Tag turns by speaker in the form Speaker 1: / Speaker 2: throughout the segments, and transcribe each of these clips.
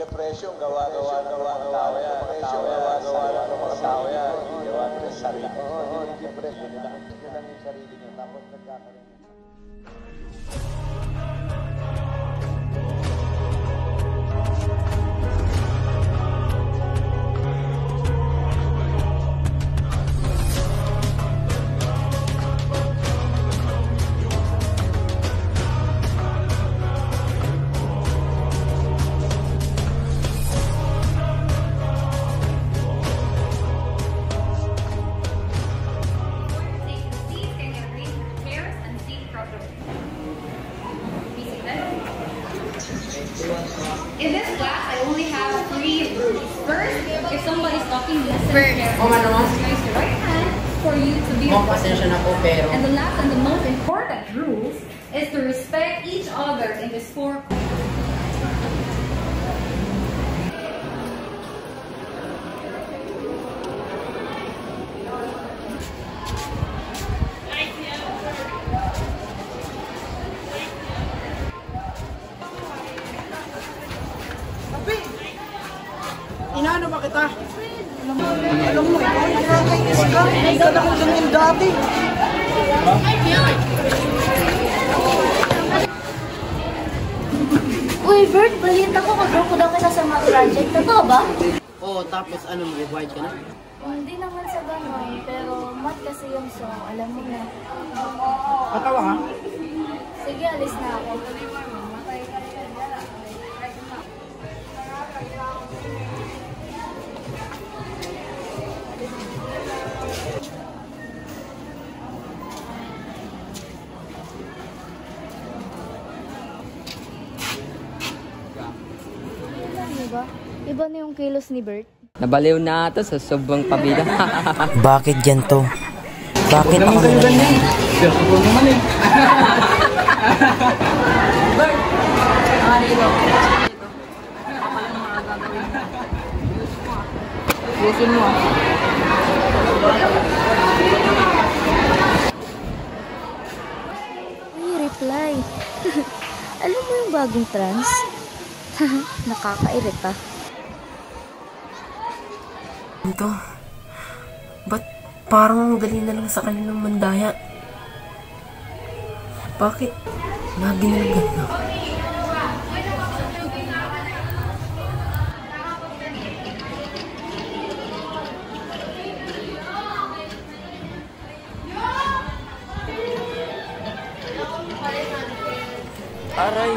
Speaker 1: depression, gawa-gawa ng mga tao yan. Depression, gawa-gawa ng mga tao yan. Gawa ng sarili. Oo, depression. Yun lang yung sarili niya. Tapos nagkakaroon.
Speaker 2: In this class, I only have 3 rules. First, if somebody's talking, listen carefully. Use your right hand for you to be respectful. And the last and the most important rules is to respect each other in this 4.
Speaker 3: Inaano ba kita? Alam mo, nakakainis ka. Hindi ka lang ganyan dati.
Speaker 4: Uy, Bert, balita ko mag-group ko daw kita sa mga project. Totoo ba?
Speaker 3: Oo, tapos ano, mag-white ka na?
Speaker 4: Hindi naman sa gano'n, pero mat kasi yung song, alam mo na.
Speaker 3: Patawa ka?
Speaker 4: Sige, alis na ako. Diba? Iba na yung kilos ni Bert.
Speaker 5: Nabaliw na ito sa sobrang pabida.
Speaker 6: Bakit ganito? Bakit ako nalang?
Speaker 3: Serto naman eh.
Speaker 5: Bert! Dito. Pusin mo.
Speaker 4: Uy, reply. Alam mo yung bagong trans? Nakakairita.
Speaker 6: Ito? Ba't parang dali na lang sa kanilang mandaya? Bakit lagi na lang ganito? Aray!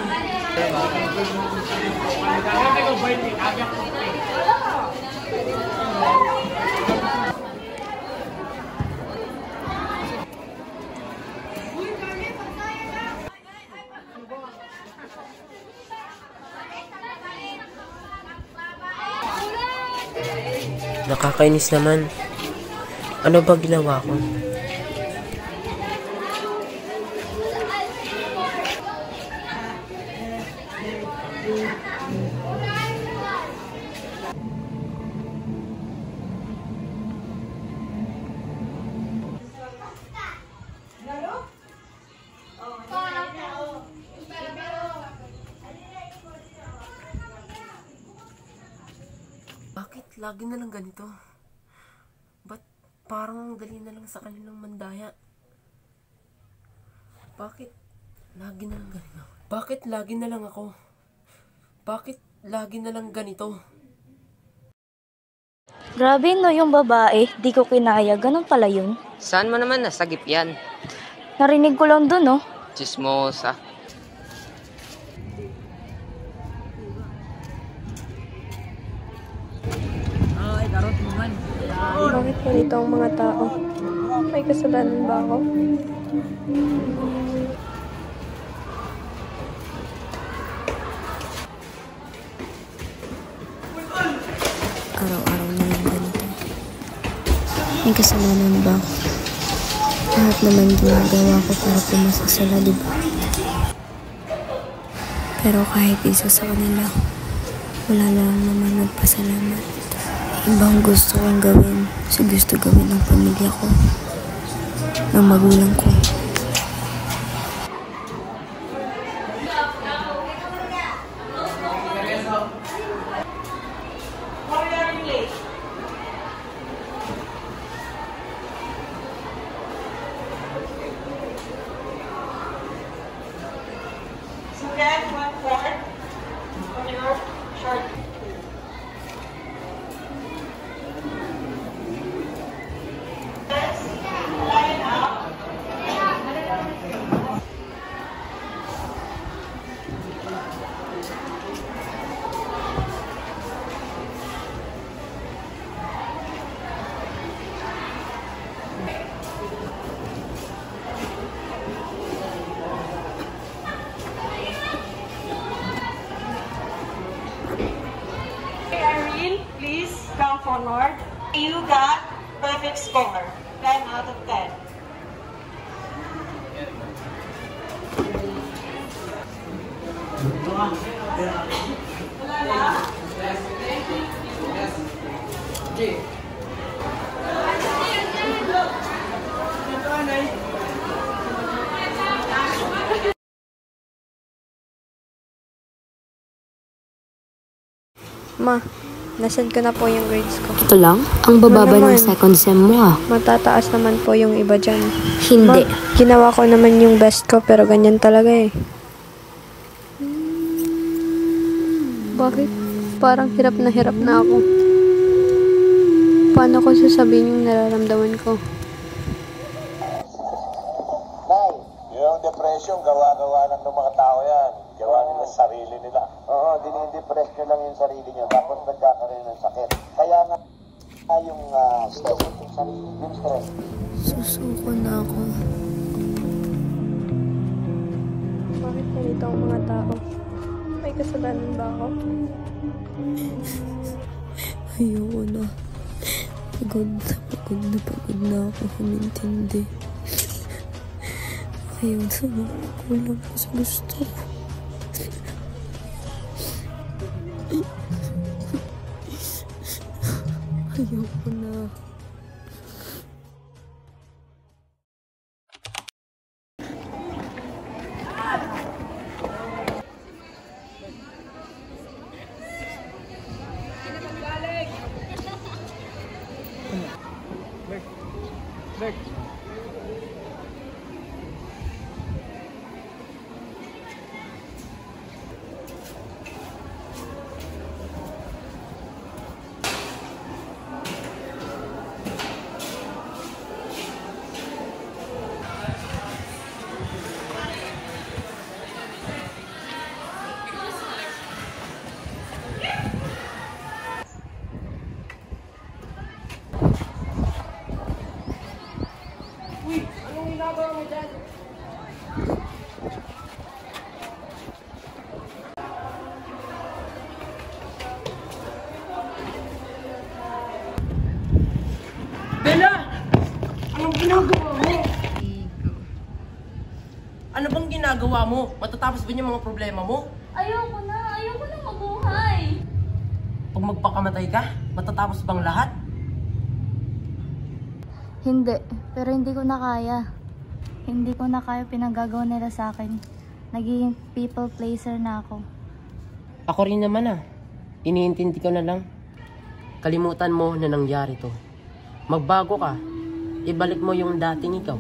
Speaker 6: Nakakainis naman. Ano ba ginawa ko? Bakit lagi na lang ganito? Ba't parang dali na lang sa kanilang mandaya? Bakit lagi na lang ganito? Bakit lagi na lang ako? Bakit lagi na lang ganito?
Speaker 4: Grabe no yung babae, di ko kinaya. Ganun pala yun.
Speaker 5: Saan mo naman nasagip yan?
Speaker 4: Narinig ko lang dun, no?
Speaker 5: Chismosa.
Speaker 7: Bakit ganito ang mga tao? May kasalanan ba ako?
Speaker 4: Araw-araw na lang ganito. May kasalanan ba ako? Lahat naman ginagawa ko para pumasa sila, diba? Pero kahit isa sa kanila, wala lang naman nagpasalamat. Ibang gusto kong gawin, so gusto gawin ng pamilya ko, ng magulang ko.
Speaker 8: Irene, please come forward. You got perfect score, 10 out of 10.
Speaker 7: Ma, nasend ko na po yung grades ko.
Speaker 4: Ito lang? Ang bababa
Speaker 7: Ano
Speaker 4: ng
Speaker 7: naman?
Speaker 4: second sem mo ah.
Speaker 7: Matataas naman po yung iba dyan.
Speaker 4: Hindi.
Speaker 7: Ma, ginawa ko naman yung best ko pero ganyan talaga eh. Bakit? Parang hirap na ako. Paano ko sasabihin yung nararamdaman ko?
Speaker 1: Nay, yung depression, gawa-gawa lang ng mga tao yan. Gawa nila sa sarili nila. Oo, dinidepress nyo lang yung sarili nyo, tapos nagkakaroon ng sakit. Kaya nga, yung stress yung sarili, yung stress.
Speaker 4: Susuko na ako.
Speaker 7: Bakit ganito ang mga tao? May kasalanan ba ako?
Speaker 4: Ayoko na. Pagod na ako humintindi. Ayaw na kulang ko sa gusto ko. Ayoko na.
Speaker 6: Bella! Anong ginagawa mo? Ano bang ginagawa mo? Matatapos ba yung mga problema mo?
Speaker 2: Ayoko na mabuhay.
Speaker 6: Pag magpakamatay ka, matatapos bang lahat?
Speaker 9: Hindi, pero hindi ko na kaya. Hindi ko na kaya pinagagawa nila sa akin. Naging people pleaser na ako.
Speaker 6: Ako rin naman ah. Iniintindi ko na lang. Kalimutan mo na nangyari to. Magbago ka. Ibalik mo yung dating ikaw.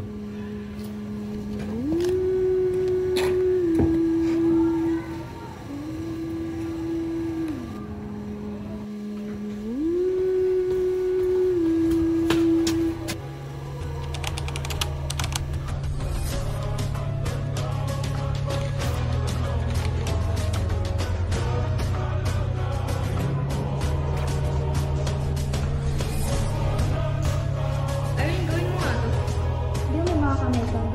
Speaker 2: Irene, gawin mo nga to.
Speaker 9: Hindi mo makakamay ka.